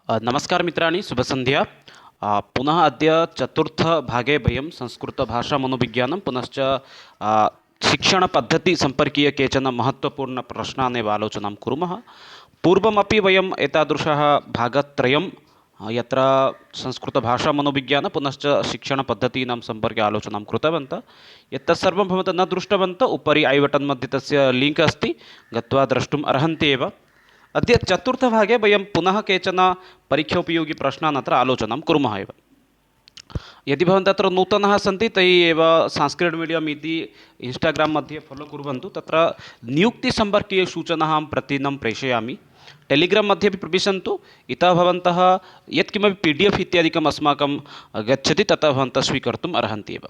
नमस्कार मित्राणि, शुभसन्ध्या। पुनः अद्य चतुर्थभागे वयं संस्कृतभाषामनोविज्ञानं पुनश्च शिक्षणपद्धतिसम्पर्कीय केचन महत्त्वपूर्णप्रश्नान् एव आलोचनां कुर्मः। पूर्वमपि वयम् एतादृशः भागत्रयं यत्र संस्कृतभाषामनोविज्ञानं पुनश्च शिक्षणपद्धतीनां सम्पर्के आलोचनां कृतवन्तः। यत् तत्सर्वं भवन्तः न दृष्टवन्तः, उपरि ऐ बटन् मध्ये तस्य लिङ्क् अस्ति, गत्वा द्रष्टुम् अर्हन्ति एव। अद्य चतुर्थभागे वयं पुनः केचन परीक्षोपयोगिप्रश्नान् अत्र आलोचनां कुर्मः एव। यदि भवन्तः अत्र नूतनाः सन्ति तैः एव संस्कृत मीडियम् इति इन्स्टाग्राम् मध्ये फलो कुर्वन्तु। तत्र नियुक्तिसम्पर्कीयसूचनाः अहं प्रतिदिनं प्रेषयामि। टेलिग्राम् मध्ये अपि प्रविशन्तु। इतः भवन्तः यत्किमपि PDF इत्यादिकम् अस्माकं गच्छति ततः भवन्तः स्वीकर्तुम् अर्हन्ति एव।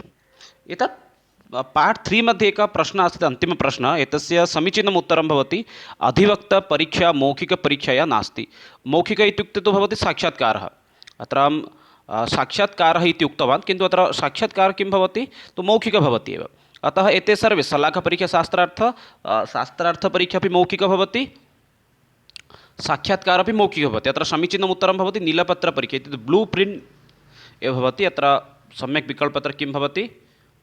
एतत् पार्ट् 3 मध्ये एकः प्रश्नः अस्ति, अन्तिमप्रश्नः। एतस्य समीचीनम् उत्तरं भवति अधिवक्तपरीक्षा मौखिकपरीक्षया नास्ति। मौखिक इत्युक्ते तु भवति साक्षात्कारः। अत्र साक्षात्कारः इति उक्तवान्, किन्तु अत्र साक्षात्कारः किं भवति, तु मौखिकः भवति एव। अतः एते सर्वे शलाकापरीक्षा शास्त्रार्थपरीक्षा अपि मौखिकः भवति, साक्षात्कारः अपि मौखिकः भवति। अत्र समीचीनम् उत्तरं भवति नीलपत्रपरीक्षा इत्युक्ते ब्लू प्रिण्ट् एव भवति। अत्र सम्यक् विकल्पत्र किं भवति,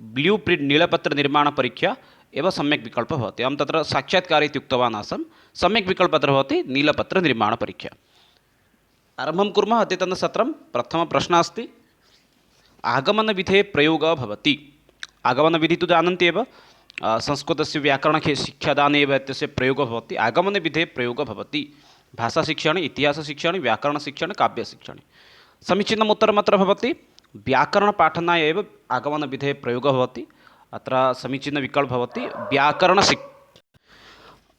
ब्लू प्रिण्ट् नीलपत्रनिर्माणपरीक्षा एव सम्यक् विकल्पः भवति। अहं तत्र साक्षात्कारः इति उक्तवान् आसं, सम्यक् विकल्पत्र भवति नीलपत्रनिर्माणपरीक्षा। आरम्भं कुर्मः अद्यतनसत्रं। प्रथमप्रश्नः अस्ति आगमनविधेः प्रयोगः भवति। आगमनविधिः तु जानन्ति एव, संस्कृतस्य व्याकरणस्य शिक्षादाने एव एतस्य प्रयोगः भवति। आगमनविधेः प्रयोगः भवति भाषाशिक्षणे, इतिहासशिक्षणे, व्याकरणशिक्षणे, काव्यशिक्षणे। समीचीनम् उत्तरम् अत्र भवति व्याकरणपाठनाय एव आगमनविधेः प्रयोगः भवति। अत्र समीचीनविकल्पः भवति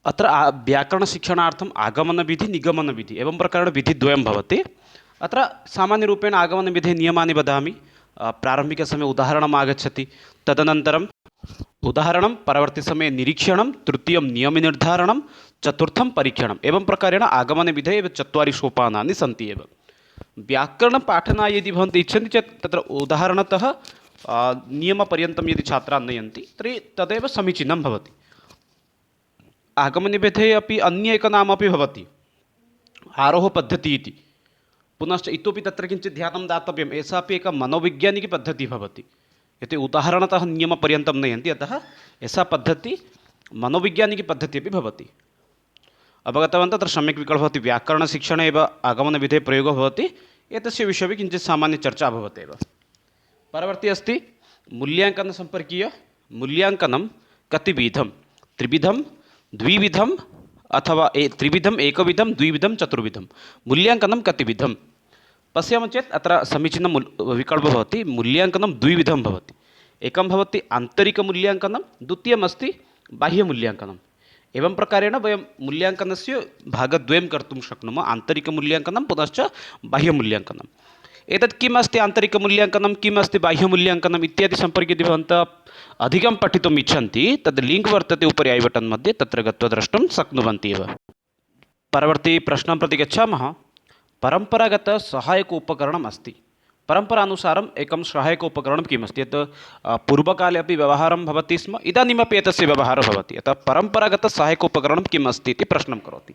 अत्र व्याकरणशिक्षणार्थम् आगमनविधिः निगमनविधिः एवं प्रकारेण विधिद्वयं भवति। अत्र सामान्यरूपेण आगमनविधेः नियमानि वदामि। प्रारम्भिकसमये उदाहरणम् आगच्छति, तदनन्तरम् उदाहरणं, परवर्तिसमये निरीक्षणं, तृतीयं नियमनिर्धारणं, चतुर्थं परीक्षणम्। एवं प्रकारेण आगमनविधेः एव 4 सोपानानि सन्ति एव। व्याकरणपाठनाय यदि भवन्तः इच्छन्ति चेत् तत्र उदाहरणतः नियमपर्यन्तं यदि छात्राः नयन्ति तर्हि तदेव समीचीनं भवति। आगमनविधेः अपि अन्य एकं नाम अपि भवति आरोहपद्धतिः इति। पुनश्च इतोपि तत्र किञ्चित् ध्यानं दातव्यम्, एषा अपि एका मनोवैज्ञानिकपद्धतिः भवति। यतो उदाहरणतः नियमपर्यन्तं नयन्ति, अतः एषा पद्धतिः मनोवैज्ञानिकपद्धतिः अपि भवति। अवगतवन्तः? तत्र सम्यक् विकल्पः भवति व्याकरणशिक्षणे एव आगमनविधेः प्रयोगः भवति। एतस्य विषये अपि किञ्चित् सामान्यचर्चा अभवत् एव। परवर्ती अस्ति मूल्याङ्कनसम्पर्कीय। मूल्याङ्कनं कतिविधं, त्रिविधं, द्विविधम् अथवा त्रिविधम्, एकविधं, द्विविधं, चतुर्विधं। मूल्याङ्कनं कतिविधं पश्यामः चेत् अत्र समीचीनं विकल्पः भवति मूल्याङ्कनं द्विविधं भवति। एकं भवति आन्तरिकमूल्याङ्कनं, द्वितीयमस्ति बाह्यमूल्याङ्कनम्। एवं प्रकारेण वयं मूल्याङ्कनस्य भागद्वयं कर्तुं शक्नुमः, आन्तरिकमूल्याङ्कनं पुनश्च बाह्यमूल्याङ्कनम्। एतत् किम् अस्ति आन्तरिकमूल्याङ्कनं, किम् अस्ति बाह्यमूल्याङ्कनम् इत्यादि सम्पर्के यदि भवन्तः अधिकं पठितुम् इच्छन्ति तद् लिङ्क् वर्तते उपरि ऐ बटन् मध्ये, तत्र गत्वा द्रष्टुं शक्नुवन्ति एव। परवर्ती प्रश्नं प्रति गच्छामः। परम्परागतसहायक उपकरणम् अस्ति। परम्परानुसारम् एकं सहायकोपकरणं किमस्ति, यत् पूर्वकाले अपि व्यवहारं भवति स्म, इदानीमपि एतस्य व्यवहारः भवति। अतः परम्परागतसहायकोपकरणं किम् अस्ति इति प्रश्नं करोति।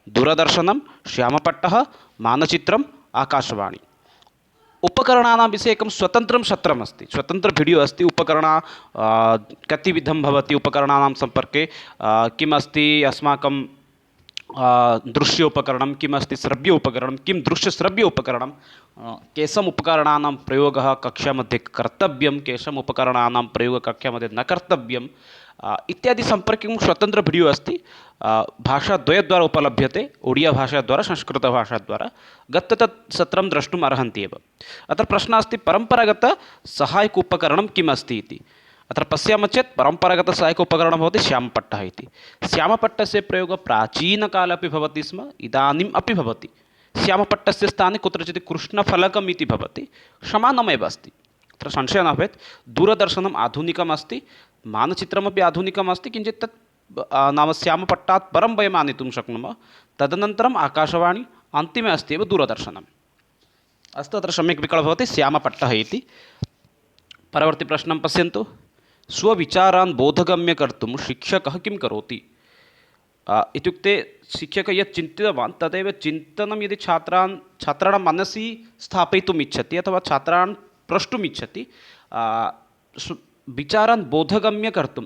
दूरदर्शनं, श्यामपट्टः, मानचित्रम्, आकाशवाणी। उपकरणानां विषये एकं स्वतन्त्रं सत्रम् अस्ति, स्वतन्त्र वीडियो अस्ति। कतिविधं भवति उपकरणानां सम्पर्के, किम् अस्ति अस्माकं दृश्य उपकरणं, किम् अस्ति श्रव्य उपकरणं, किं दृश्यश्रव्य उपकरणं, केषाम् उपकरणानां प्रयोगः कक्षामध्ये कर्तव्यं, केषाम् उपकरणानां प्रयोगः कक्षामध्ये न कर्तव्यम् इत्यादि सम्पर्के स्वतन्त्र वीडियो अस्ति। भाषाद्वयद्वारा उपलभ्यते, ओडियाभाषाद्वारा, संस्कृतभाषाद्वारा। गत्वा तत् सत्रं द्रष्टुम् अर्हन्ति एव। अत्र प्रश्नः अस्ति परम्परागतसहायक उपकरणं किम् अस्ति इति। अत्र पश्यामः चेत् परम्परागतसहायकोपकरणं भवति श्यामपट्टः इति। श्यामपट्टस्य प्रयोगः प्राचीनकाले अपि भवति स्म, इदानीम् अपि भवति। श्यामपट्टस्य स्थाने कुत्रचित् कृष्णफलकम् इति भवति, समानमेव अस्ति, अत्र संशयः न भवेत्। दूरदर्शनम् आधुनिकम् अस्ति, मानचित्रमपि आधुनिकम् अस्ति, किञ्चित् तत् नाम श्यामपट्टात् परं वयम् आनेतुं शक्नुमः। तदनन्तरम् आकाशवाणी, अन्तिमे अस्ति एव दूरदर्शनम्। अस्तु, अत्र सम्यक् विकल्पः भवति श्यामपट्टः इति। परवर्ती प्रश्नं पश्यन्तु। स्वविचारान् बोधगम्य कर्तुं शिक्षकः किं करोति। इत्युक्ते शिक्षकः यत् चिन्तितवान् तदेव चिन्तनं यदि छात्राणां मनसि स्थापयितुम् इच्छति अथवा छात्रान् प्रष्टुम् इच्छति, विचारान् बोधगम्य कर्तुं,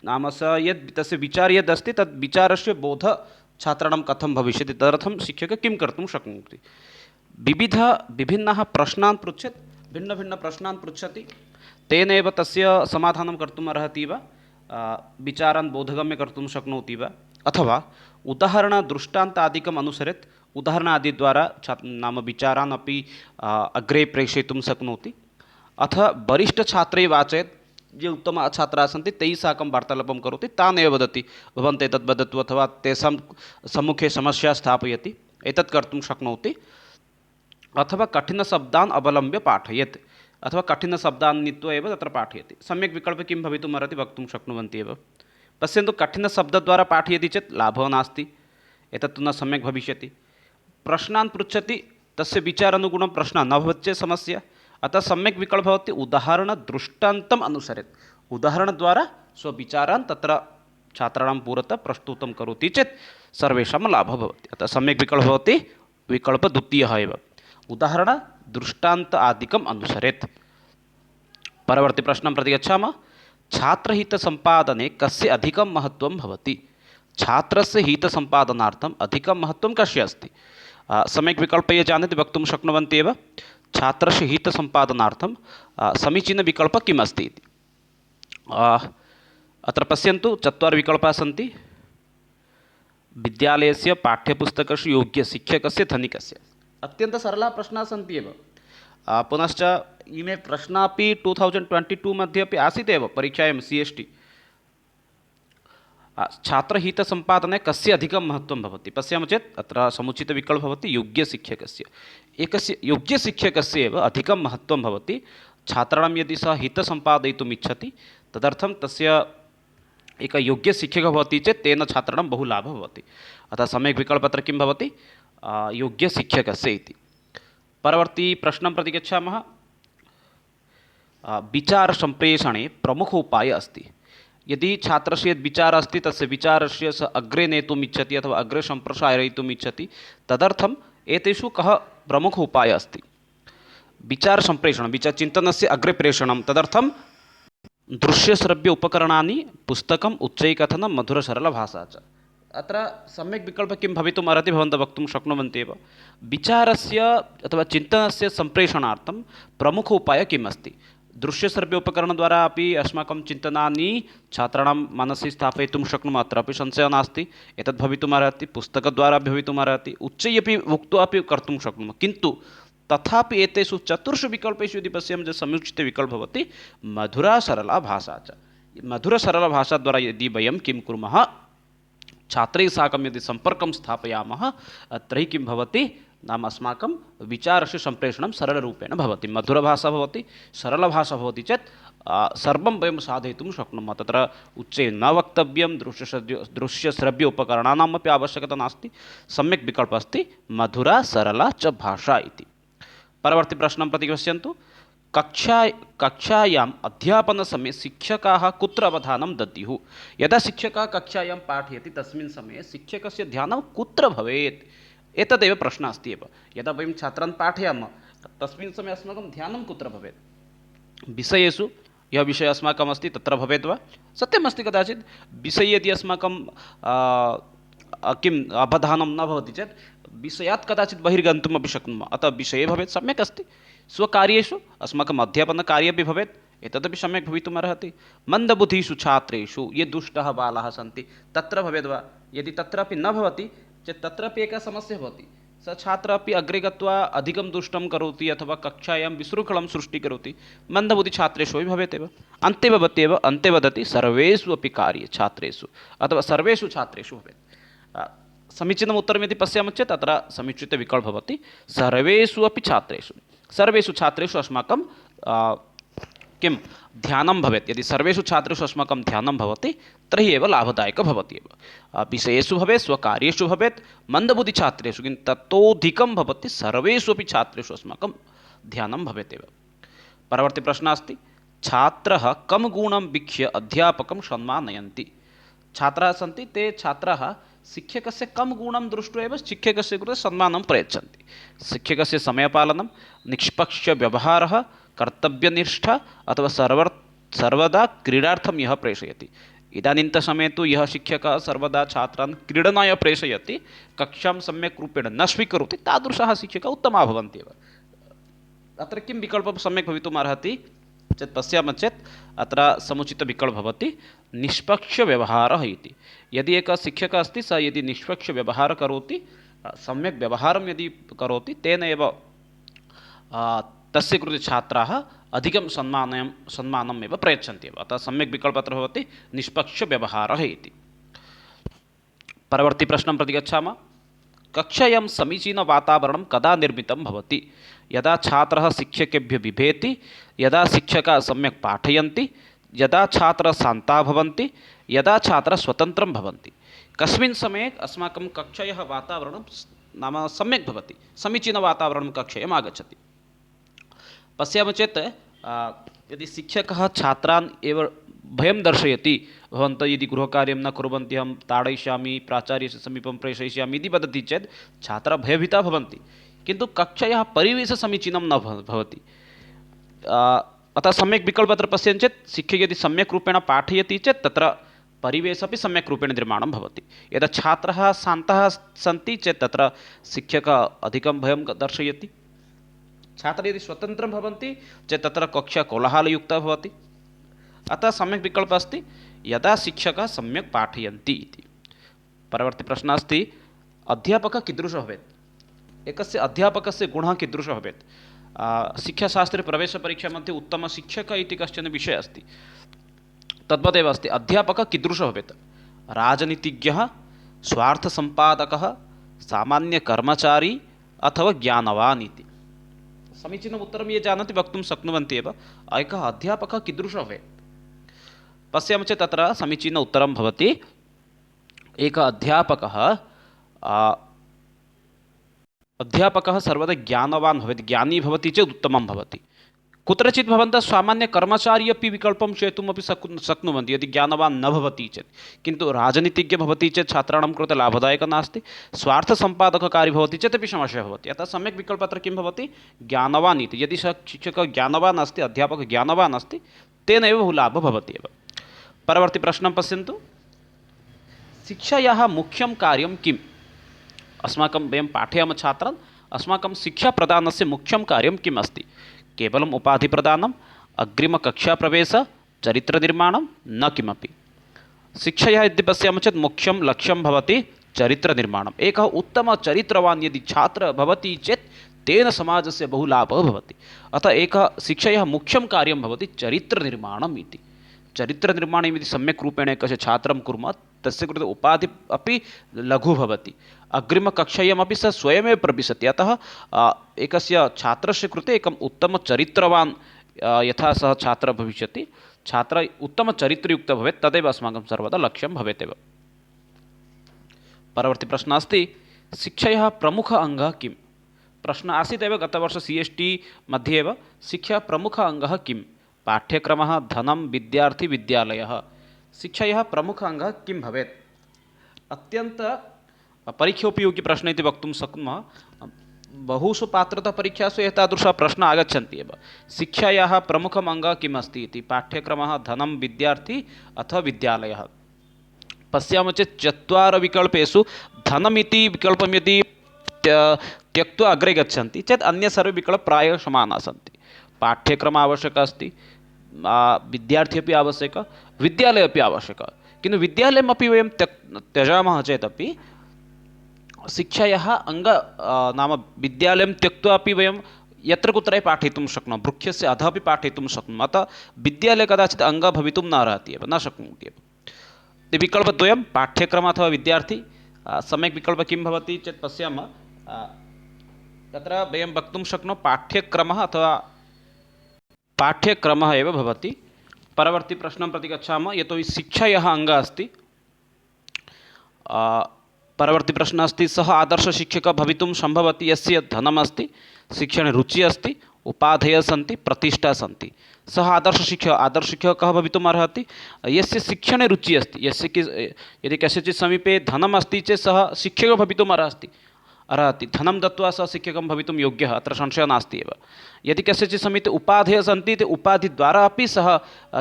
नाम स यद् तस्य विचारः यदस्ति तद् विचारस्य बोधः छात्राणां कथं भविष्यति, तदर्थं शिक्षकः किं कर्तुं शक्नोति। विभिन्नाः प्रश्नान् पृच्छेत्, भिन्नभिन्नप्रश्नान् पृच्छति, तेन एव तस्य समाधानं कर्तुम् अर्हति वा, विचारान् बोधगम्य कर्तुं शक्नोति वा, अथवा उदाहरणदृष्टान्तादिकम् अनुसरेत्, उदाहरणादिद्वारा नाम विचारान् अपि अग्रे प्रेषयितुं शक्नोति। अथ वरिष्ठछात्रै वाचयत्, ये उत्तमाः छात्राः सन्ति तैः साकं वार्तालापं करोति, तान् एव वदति भवन्तः एतद् वदतु, अथवा तेषां सम्मुखे समस्या स्थापयति, एतत् कर्तुं शक्नोति। अथवा कठिनशब्दान् अवलम्ब्य पाठयेत्, अथवा कठिनशब्दान् नीत्वा एव तत्र पाठयति। सम्यक् विकल्पः किं भवितुम् अर्हति वक्तुं शक्नुवन्ति एव। पश्यन्तु, कठिनशब्दद्वारा पाठयति चेत् लाभः नास्ति, एतत्तु न सम्यक् भविष्यति। प्रश्नान् पृच्छति, तस्य विचारानुगुणं प्रश्नः न भवति चेत् समस्या। अतः सम्यक् विकल्पः भवति उदाहरणदृष्टान्तम् अनुसरेत्, उदाहरणद्वारा स्वविचारान् तत्र छात्राणां पुरतः प्रस्तुतं करोति चेत् सर्वेषां लाभः भवति। अतः सम्यक् विकल्पः भवति विकल्पः द्वितीयः एव, उदाहरणदृष्टान्त आदिकम् अनुसरेत्। परवर्ती प्रश्नं प्रति गच्छामः। छात्रहितसम्पादने कस्य अधिकं महत्त्वं भवति? छात्रस्य हितसम्पादनार्थम् अधिकं महत्त्वं कस्य अस्ति? सम्यक् विकल्पः ये जानन्ति वक्तुं शक्नुवन्ति एव। छात्रस्य हितसम्पादनार्थं समीचीनविकल्पः किम् अस्ति इति। अत्र पश्यन्तु, 4 विकल्पाः सन्ति। विद्यालयस्य पाठ्यपुस्तकस्य योग्यशिक्षकस्य धनिकस्य। अत्यन्तसरलाः प्रश्नाः सन्ति एव। पुनश्च इमे प्रश्नाः अपि 2022 मध्ये अपि आसीत् एव परीक्षायां CST। छात्रहितसम्पादने कस्य अधिकं महत्त्वं भवति पश्यामः चेत् अत्र समुचितविकल्पः भवति योग्यशिक्षकस्य। एकस्य योग्यशिक्षकस्य एव अधिकं महत्त्वं भवति। छात्राणां यदि सः हितं सम्पादयितुम् इच्छति, तदर्थं तस्य एकः योग्यशिक्षकः भवति चेत् तेन छात्राणां बहु लाभः भवति। अतः सम्यक् विकल्पः अत्र किं भवति? योग्यशिक्षकस्य इति। परवर्ती प्रश्नं प्रति गच्छामः। विचारसम्प्रेषणे प्रमुखः उपायः अस्ति। यदि छात्रस्य यद् विचारः अस्ति तस्य विचारस्य सः अग्रे नेतुम् इच्छति अथवा अग्रे सम्प्रसारयितुम् इच्छति, तदर्थम् एतेषु कः प्रमुखः उपायः अस्ति? विचारसम्प्रेषणं, विचारचिन्तनस्य अग्रे प्रेषणं, तदर्थं दृश्यश्रव्य उपकरणानि, पुस्तकम्, उच्चैकथनं, मधुरसरलभाषा च। अत्र सम्यक् विकल्पः किं भवितुम् अर्हति भवन्तः वक्तुं शक्नुवन्ति एव। विचारस्य अथवा चिन्तनस्य सम्प्रेषणार्थं प्रमुखः उपायः किम् अस्ति? दृश्यश्रव्य उपकरणद्वारा अपि अस्माकं चिन्तनानि छात्राणां मनसि स्थापयितुं शक्नुमः, अत्रापि संशयः नास्ति, एतद् भवितुम् अर्हति। पुस्तकद्वारा भवितुम् अर्हति, उच्चैः अपि उक्त्वा अपि कर्तुं शक्नुमः। किन्तु तथापि एतेषु 4 विकल्पेषु यदि पश्यामः चेत् समुचितविकल्पः भवति मधुरा सरला भाषा च। मधुरसरलभाषाद्वारा यदि वयं किं कुर्मः, छात्रैः साकं यदि सम्पर्कं स्थापयामः, तर्हि किं भवति नाम अस्माकं विचारस्य सम्प्रेषणं सरलरूपेण भवति। मधुरभाषा भवति, सरलभाषा भवति चेत् सर्वं वयं साधयितुं शक्नुमः। तत्र उच्चैः न वक्तव्यं, दृश्यश्रव्य उपकरणानामपि आवश्यकता नास्ति। सम्यक् विकल्पः अस्ति मधुरा सरला च भाषा इति। परवर्ती प्रश्नं प्रति पश्यन्तु। कक्षायाम् अध्यापनसमये शिक्षकाः कुत्र अवधानं दद्युः? यदा शिक्षकः कक्षायां पाठयति तस्मिन् समये शिक्षकस्य ध्यानं कुत्र भवेत्? एतदेव प्रश्नः अस्ति एव। यदा वयं छात्रान् पाठयामः तस्मिन् समये अस्माकं ध्यानं कुत्र भवेत्? विषयेषु, यः विषयः अस्माकम् अस्ति तत्र भवेत् वा? सत्यमस्ति, कदाचित् विषये यदि अस्माकं किम् अवधानं न भवति चेत् विषयात् कदाचित् बहिर्गन्तुमपि शक्नुमः। अतः विषये भवेत्, सम्यक् अस्ति। स्वकार्येषु अस्माकम् अध्यापनकार्ये अपि भवेत्, एतदपि सम्यक् भवितुम् अर्हति। मन्दबुद्धिषु छात्रेषु ये दुष्टाः बालाः सन्ति तत्र भवेद् वा? यदि तत्रापि न भवति चेत् तत्रापि एका समस्या भवति। स छात्रः अपि अग्रे गत्वा अधिकं दुष्टं करोति अथवा कक्षायां विशृङ्खलां सृष्टिः करोति। मन्दबुद्धिछात्रेषु अपि भवेत् एव। अन्ते भवति एव, अन्ते वदति सर्वेषु अपि कार्ये छात्रेषु अथवा सर्वेषु छात्रेषु भवेत्। समीचीनम् उत्तरं यदि पश्यामः चेत् अत्र समीचितविकल्पः भवति सर्वेषु अपि छात्रेषु। सर्वेषु छात्रेषु अस्माकं किं ध्यानं भवेत्। यदि सर्वेषु छात्रेषु अस्माकं ध्यानं भवति तर्हि एव लाभदायकः भवति एव। विषयेषु भवेत्, स्वकार्येषु भवेत्, मन्दबुद्धिछात्रेषु किन्तु ततोऽधिकं भवति सर्वेषु अपि छात्रेषु अस्माकं ध्यानं भवेत् एव। परवर्ती प्रश्नः अस्ति। छात्रः कं गुणं वीक्ष्य अध्यापकं सम्मानयन्ति? छात्राः सन्ति ते छात्राः शिक्षकस्य कं गुणं दृष्ट्वा एव शिक्षकस्य कृते सम्मानं प्रयच्छन्ति। शिक्षकस्य समयपालनं, निष्पक्षव्यवहारः, कर्तव्यनिष्ठा अथवा सर्वदा क्रीडार्थं यः प्रेषयति। इदानीन्तसमये तु यः शिक्षकः सर्वदा छात्रान् क्रीडनाय प्रेषयति, कक्षां सम्यक् रूपेण न स्वीकरोति, तादृशः शिक्षकः उत्तमः भवन्ति एव। अत्र किं विकल्पः सम्यक् भवितुम् अर्हति चेत् पश्यामः चेत् अत्र समुचितविकल्पः भवति निष्पक्षव्यवहारः इति। यदि एकः शिक्षकः अस्ति सः यदि निष्पक्षव्यवहारः करोति, सम्यक् व्यवहारं यदि करोति, तेन एव तस्य कृते छात्राः अधिकं सम्मानम् एव प्रयच्छन्ति एव। अतः सम्यक् विकल्पः अत्र भवति निष्पक्षव्यवहारः इति। परवर्ती प्रश्नं प्रति गच्छामः। कक्षायां समीचीनवातावरणं कदा निर्मितं भवति? यदा छात्रः शिक्षकेभ्यः बिभेति, यदा शिक्षकाः सम्यक् पाठयन्ति, यदा छात्राः शान्ताः भवन्ति, यदा छात्राः स्वतन्त्रं भवन्ति। कस्मिन् समये अस्माकं कक्षायाः वातावरणं नाम सम्यक् भवति, समीचीनवातावरणं कक्षायाम् आगच्छति। पश्यामः चेत् यदि शिक्षकः छात्रान् एव भयं दर्शयति, भवन्तः यदि गृहकार्यं न कुर्वन्ति अहं ताडयिष्यामि, प्राचार्यस्य समीपं प्रेषयिष्यामि इति वदति चेत् छात्राः भयभीताः भवन्ति, किन्तु कक्षायाः परिवेशः समीचीनं न भवति। अतः सम्यक् विकल्पः अत्र पश्यन्ति चेत् शिक्षकः यदि सम्यक् रूपेण पाठयति चेत् तत्र परिवेशः अपि सम्यक् रूपेण निर्माणं भवति। यदा छात्राः शान्ताः सन्ति चेत् तत्र शिक्षकः अधिकं भयं दर्शयति। छात्राः यदि स्वतन्त्रं भवन्ति चेत् तत्र कक्षा कोलाहलयुक्ता भवति। अतः सम्यक् विकल्पः अस्ति यदा शिक्षकाः सम्यक् पाठयन्ति इति। परवर्ती प्रश्नः अस्ति अध्यापकः कीदृशः भवेत्? एकस्य अध्यापकस्य गुणः कीदृशः भवेत्? शिक्षाशास्त्रे प्रवेशपरीक्षा मध्ये उत्तमशिक्षकः इति कश्चन विषयः अस्ति, तद्वदेव अस्ति। अध्यापकः कीदृशः भवेत्? राजनीतिज्ञः, स्वार्थसम्पादकः, सामान्यकर्मचारी अथवा ज्ञानवान् इति। समीचीनम् उत्तरं ये जानन्ति वक्तुं शक्नुवन्ति एव। एकः अध्यापकः कीदृशः भवेत्? पश्यामः चेत् तत्र समीचीनम् उत्तरं भवति एकः अध्यापकः सर्वदा ज्ञानवान् भवेत्, ज्ञानी भवति चेत् उत्तमं भवति। कुत्रचित् भवन्तः सामान्यकर्मचारी अपि विकल्पं चेतुमपि शक्नुवन्ति यदि ज्ञानवान् न भवति चेत्, किन्तु राजनीतिज्ञ भवति चेत् छात्राणां कृते लाभदायकं नास्ति, स्वार्थसम्पादककारी भवति चेत् अपि समस्या भवति। अतः सम्यक् विकल्पः अत्र किं भवति? ज्ञानवान् इति। यदि सः शिक्षकः ज्ञानवान् अस्ति, अध्यापकः ज्ञानवान् अस्ति, तेन एव बहु लाभः भवति एव। परवर्ती प्रश्नं पश्यन्तु। शिक्षायाः मुख्यं कार्यं किम्? अस्माकं वयं पाठयामः छात्रान्, अस्माकं शिक्षाप्रदानस्य मुख्यं कार्यं किम् अस्ति? केवलम् उपाधिप्रदानम्, अग्रिमकक्षाप्रवेशः, चरित्रनिर्माणं, न किमपि। शिक्षायाः यदि पश्यामः चेत् मुख्यं लक्ष्यं भवति चरित्रनिर्माणम्। एकः उत्तमचरित्रवान् यदि छात्रः भवति चेत् तेन समाजस्य बहु लाभः भवति। अतः एकः शिक्षायाः मुख्यं कार्यं भवति चरित्रनिर्माणम् इति। चरित्रनिर्माणम् इति सम्यक् रूपेण एकस्य छात्रं कुर्मः, तस्य कृते उपाधि अपि लघु भवति, अग्रिमकक्षायामपि सः स्वयमेव प्रविशति। अतः एकस्य छात्रस्य कृते एकम् उत्तमचरित्रवान् यथा सः छात्रः भविष्यति, छात्रः उत्तमचरित्रयुक्तः भवेत्, तदेव अस्माकं सर्वदा लक्ष्यं भवेत् एव। परवर्ती प्रश्नः अस्ति शिक्षायाः प्रमुख अङ्गः किम्? प्रश्नः आसीत् एव गतवर्षे CST मध्ये एव। शिक्षा प्रमुख अङ्गः किम्? पाठ्यक्रमः, धनं, विद्यार्थी, विद्यालयः। शिक्षायाः प्रमुख अङ्गः किं भवेत्? अत्यन्त परीक्षोपयोगी प्रश्नः इति वक्तुं शक्नुमः। बहुषु पात्रतापरीक्षासु एतादृशः प्रश्नः आगच्छन्ति एव। शिक्षायाः प्रमुखम् अङ्गः किम् अस्ति इति? पाठ्यक्रमः, धनं, विद्यार्थी अथवा विद्यालयः। पश्यामः चेत् 4 विकल्पेषु धनमिति विकल्पं यदि त्यक्त्वा अग्रे गच्छन्ति चेत् अन्य सर्वे विकल्पाः प्रायः समानाः सन्ति। पाठ्यक्रमः आवश्यकः अस्ति, विद्यार्थी अपि आवश्यकः, विद्यालयः अपि आवश्यकः। किन्तु विद्यालयमपि वयं त्यजामः चेदपि शिक्षायाः नाम विद्यालयं त्यक्त्वा अपि वयं यत्र कुत्रापि पाठयितुं शक्नुमः, वृक्षस्य अधः अपि पाठयितुं शक्नुमः। अतः विद्यालये कदाचित् अङ्गः भवितुं न अर्हति एव, न शक्नोति एव। विकल्पद्वयं पाठ्यक्रमः अथवा विद्यार्थी। सम्यक् विकल्पः किं भवति चेत् पश्यामः, तत्र वयं वक्तुं शक्नुमः पाठ्यक्रमः अथवा पाठ्यक्रमः एव भवति। परवर्ती प्रश्नं प्रति गच्छामः। यतोहि शिक्षायाः अङ्गः अस्ति, परवर्ती प्रश्नः अस्ति सः आदर्शशिक्षकः भवितुं सम्भवति यस्य धनम् अस्ति, शिक्षणे रुचिः अस्ति, उपाधयः सन्ति, प्रतिष्ठा सन्ति। सः आदर्शशिक्षकः कः भवितुम् अर्हति? यस्य शिक्षणे रुचिः अस्ति, यदि कस्यचित् समीपे धनम् अस्ति चेत् सः शिक्षकः भवितुम् अर्हति। धनं दत्वा सः शिक्षकं भवितुं योग्यः, अत्र संशयः नास्ति एव। यदि कस्यचित् समीपे उपाधयः सन्ति, ते उपाधिद्वारा अपि सः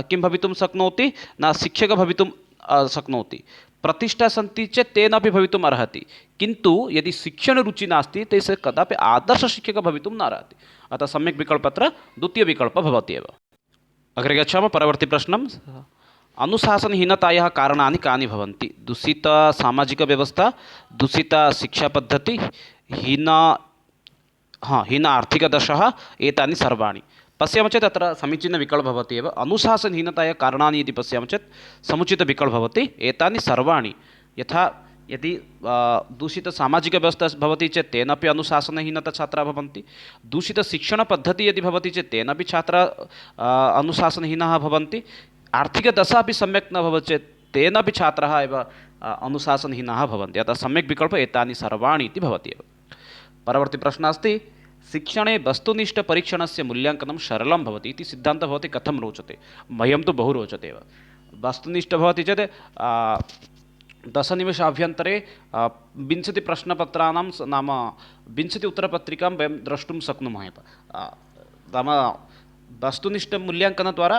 किं भवितुं शक्नोति? न शिक्षकः भवितुं शक्नोति। प्रतिष्ठा सन्ति चेत् तेन अपि भवितुम् अर्हति, किन्तु यदि शिक्षणरुचिः नास्ति तर्हि सः कदापि आदर्शशिक्षकः भवितुं न अर्हति। अतः सम्यक् विकल्पः अत्र द्वितीयविकल्पः भवति एव। अग्रे गच्छामः। परवर्ती प्रश्नं, अनुशासनहीनतायाः कारणानि कानि भवन्ति? दूषितसामाजिकव्यवस्था, दूषितशिक्षापद्धतिः, हीन आर्थिकदशः, एतानि सर्वाणि। पश्यामः चेत् अत्र समीचीनविकल्पः भवति एव। अनुशासनहीनतायाः कारणानि इति पश्यामः चेत् समुचितविकल्पः भवति एतानि सर्वाणि। यथा यदि दूषितसामाजिकव्यवस्था भवति चेत् तेनापि अनुशासनहीनता छात्राः भवन्ति। दूषितशिक्षणपद्धतिः यदि भवति चेत् तेनापि छात्राः अनुशासनहीनाः भवन्ति। आर्थिकदशा अपि सम्यक् न भवति चेत् तेनापि छात्राः एव अनुशासनहीनाः भवन्ति। अतः सम्यक् विकल्पः एतानि सर्वाणि इति भवति एव। परवर्ती प्रश्नः अस्ति, शिक्षणे वस्तुनिष्ठपरीक्षणस्य मूल्याङ्कनं सरलं भवति इति सिद्धान्तः भवति कथं रोचते? मह्यं तु बहु रोचते एव। वस्तुनिष्ठः भवति चेत् 10 निमेषाभ्यन्तरे 20 प्रश्नपत्राणां नाम 20 उत्तरपत्रिकां वयं द्रष्टुं शक्नुमः एव। नाम वस्तुनिष्ठमूल्याङ्कनद्वारा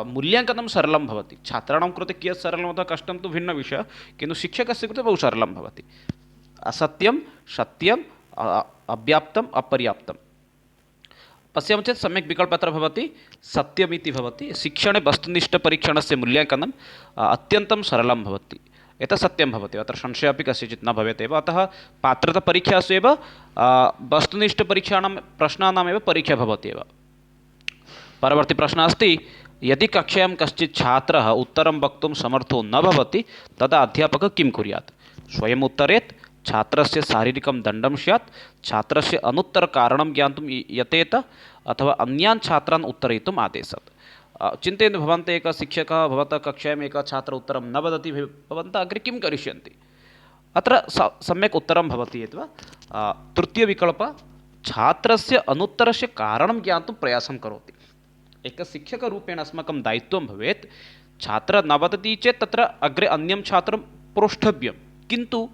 मूल्याङ्कनं सरलं भवति। छात्राणां कृते कियत् सरलं अथवा कष्टं तु भिन्नविषयः, किन्तु शिक्षकस्य कृते बहु सरलं भवति। असत्यं, सत्यम्, अव्याप्तम्, अपर्याप्तं। पश्यामः चेत् सम्यक् विकल्पः अत्र भवति सत्यमिति भवति। शिक्षणे वस्तुनिष्ठपरीक्षणस्य मूल्याङ्कनं अत्यन्तं सरलं भवति। एतत् सत्यं भवति, अत्र संशयः अपि कस्यचित् न भवेत् एव। अतः पात्रतापरीक्षासु एव वस्तुनिष्ठपरीक्षाणां प्रश्नानामेव परीक्षा भवति एव। परवर्ती प्रश्नः अस्ति, यदि कक्षायां कश्चित् छात्रः उत्तरं वक्तुं समर्थो न भवति तदा अध्यापकः किं कुर्यात्? स्वयम् उत्तरेत्, छात्रस्य शारीरिकं दण्डं स्यात्, छात्रस्य अनुत्तरकारणं ज्ञातुं यतेत, अथवा अन्यान् छात्रान् उत्तरयितुम् आदेशत्। चिन्तयन्तु, भवन्तः एकः शिक्षकः, भवतः कक्षायाम् एकः छात्रः उत्तरं न वदति, भवन्तः अग्रे किं करिष्यन्ति? अत्र सम्यक् उत्तरं भवति यत् तृतीयविकल्पः, छात्रस्य अनुत्तरस्य कारणं ज्ञातुं प्रयासं करोति। एकः शिक्षकरूपेण अस्माकं दायित्वं भवेत्, छात्रः न वदति चेत् तत्र अग्रे अन्यं छात्रं प्रोष्ठव्यं, किन्तु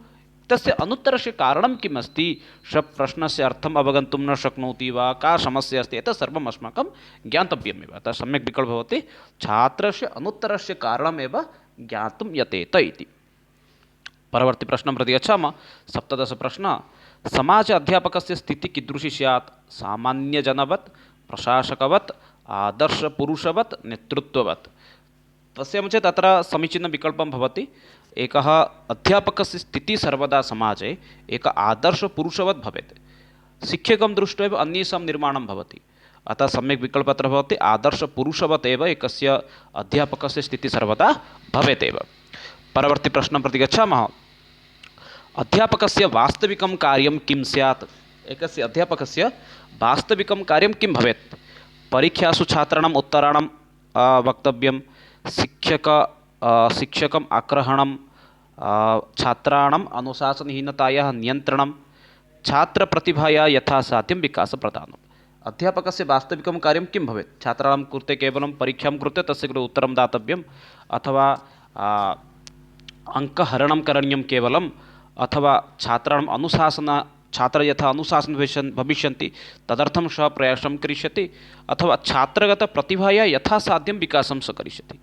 तस्य अनुत्तरस्य कारणं किम् अस्ति, प्रश्नस्य अर्थम् अवगन्तुं न शक्नोति वा, का समस्या अस्ति, एतत् सर्वम् अस्माकं ज्ञातव्यमेव। अतः सम्यक् विकल्पः भवति छात्रस्य अनुत्तरस्य कारणमेव ज्ञातुं यतेत इति। परवर्ती प्रश्नं प्रति गच्छामः। 17 प्रश्नः, समाजे अध्यापकस्य स्थितिः कीदृशी स्यात्? सामान्यजनवत्, प्रशासकवत्, आदर्शपुरुषवत्, नेतृत्ववत्। पश्यामः चेत् अत्र समीचीनविकल्पं भवति। एकः अध्यापकस्य स्थितिः सर्वदा समाजे एकः आदर्शपुरुषवत् भवेत्। शिक्षकं दृष्ट्वा एव अन्येषां निर्माणं भवति। अतः सम्यक् विकल्पः अत्र भवति आदर्शपुरुषवत् एव एकस्य अध्यापकस्य स्थितिः सर्वदा भवेत् एव। परवर्ती प्रश्नं प्रति गच्छामः। अध्यापकस्य वास्तविकं कार्यं किं स्यात्? एकस्य अध्यापकस्य वास्तविकं कार्यं किं भवेत्? परीक्षासु छात्राणाम् उत्तराणां वक्तव्यं, शिक्षकम् आक्रहणं, छात्राणाम् अनुशासनहीनतायाः नियन्त्रणं, छात्रप्रतिभायाः यथासाध्यं विकासप्रदानम्। अध्यापकस्य वास्तविकं कार्यं किं भवेत्? छात्राणां कृते केवलं परीक्षां कृते तस्य कृते उत्तरं दातव्यम्, अथवा अङ्कहरणं करणीयं केवलं, अथवा छात्राणाम् छात्राः यथा अनुशासनं भविष्यन्ति तदर्थं सः प्रयासं करिष्यति, अथवा छात्रगतप्रतिभायाः यथासाध्यं विकासं सः करिष्यति।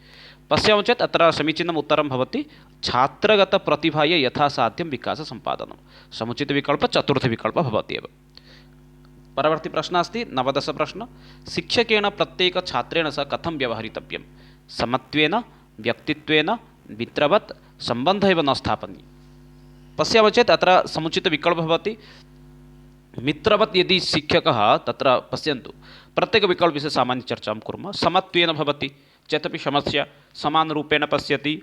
पश्यामः चेत् अत्र समीचीनम् उत्तरं भवति छात्रगतप्रतिभायाः यथासाध्यं विकाससम्पादनं। समुचितविकल्पः चतुर्थविकल्पः भवति एव। परवर्ती प्रश्नः अस्ति 19 प्रश्नः, शिक्षकेन प्रत्येकछात्रेण सह कथं व्यवहरितव्यं? समत्वेन, व्यक्तित्वेन, मित्रवत्, सम्बन्धः एव न स्थापनीयः। पश्यामः चेत् अत्र समुचितविकल्पः भवति मित्रवत्। यदि शिक्षकः, तत्र पश्यन्तु प्रत्येकविकल्पविषये सामान्यचर्चां कुर्मः। समत्वेन भवति चेदपि समस्या, समानरूपेण पश्यति।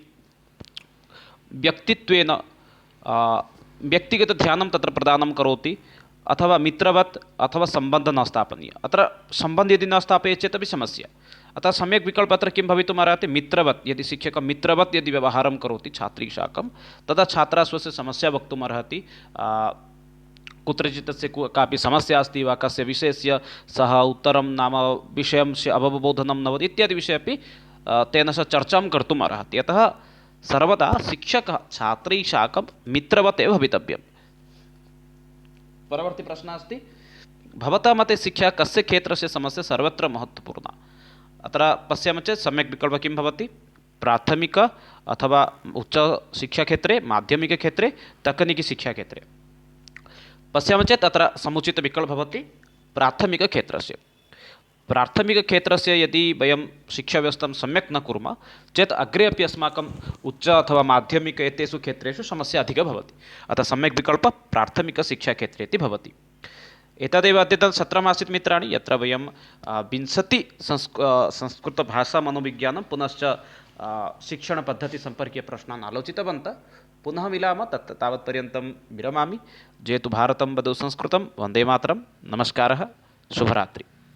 व्यक्तित्वेन व्यक्तिगतध्यानं तत्र प्रदानं करोति, अथवा मित्रवत्, अथवा सम्बन्धः न स्थापनीयः। अत्र सम्बन्धः यदि न स्थापयति चेदपि समस्या। अतः सम्यक् विकल्पः अत्र किं भवितुम् अर्हति? मित्रवत्। यदि शिक्षकः मित्रवत् यदि व्यवहारं करोति छात्रीसाकं, तदा छात्रः स्वस्य समस्या वक्तुम् अर्हति, कुत्रचित् तस्य कापि समस्या अस्ति वा कस्य विषयस्य सः उत्तरं नाम विषयस्य अवबोधनं न भवति इत्यादि विषये अपि तेन सह चर्चां कर्तुम् अर्हति। अतः सर्वदा शिक्षकः छात्रैः साकं मित्रवत् एव भवितव्यम्। परवर्ती प्रश्नः अस्ति, भवतः मते शिक्षा कस्य क्षेत्रस्य समस्या सर्वत्र महत्त्वपूर्णा? अत्र पश्यामः चेत् सम्यक् विकल्पः किं भवति? प्राथमिक अथवा उच्चशिक्षाक्षेत्रे, माध्यमिकक्षेत्रे, तकनीकिशिक्षाक्षेत्रे। पश्यामः चेत् अत्र समुचितविकल्पः भवति प्राथमिकक्षेत्रस्य। प्राथमिकक्षेत्रस्य यदि वयं शिक्षाव्यवस्थां सम्यक् न कुर्मः चेत् अग्रे अपि अस्माकम् उच्च अथवा माध्यमिक एतेषु क्षेत्रेषु समस्या अधिका भवति। अतः सम्यक् विकल्पः प्राथमिकशिक्षाक्षेत्रे इति भवति। एतदेव अद्यतनसत्रमासीत् मित्राणि, यत्र वयं संस्कृतभाषामनोविज्ञानं पुनश्च शिक्षणपद्धतिसम्पर्कीयप्रश्नान् आलोचितवन्तः। पुनः मिलामः, तावत्पर्यन्तं विरमामि। जयतु भारतं, वदतु संस्कृतं, वन्दे मातरं, नमस्कारः, शुभरात्रि।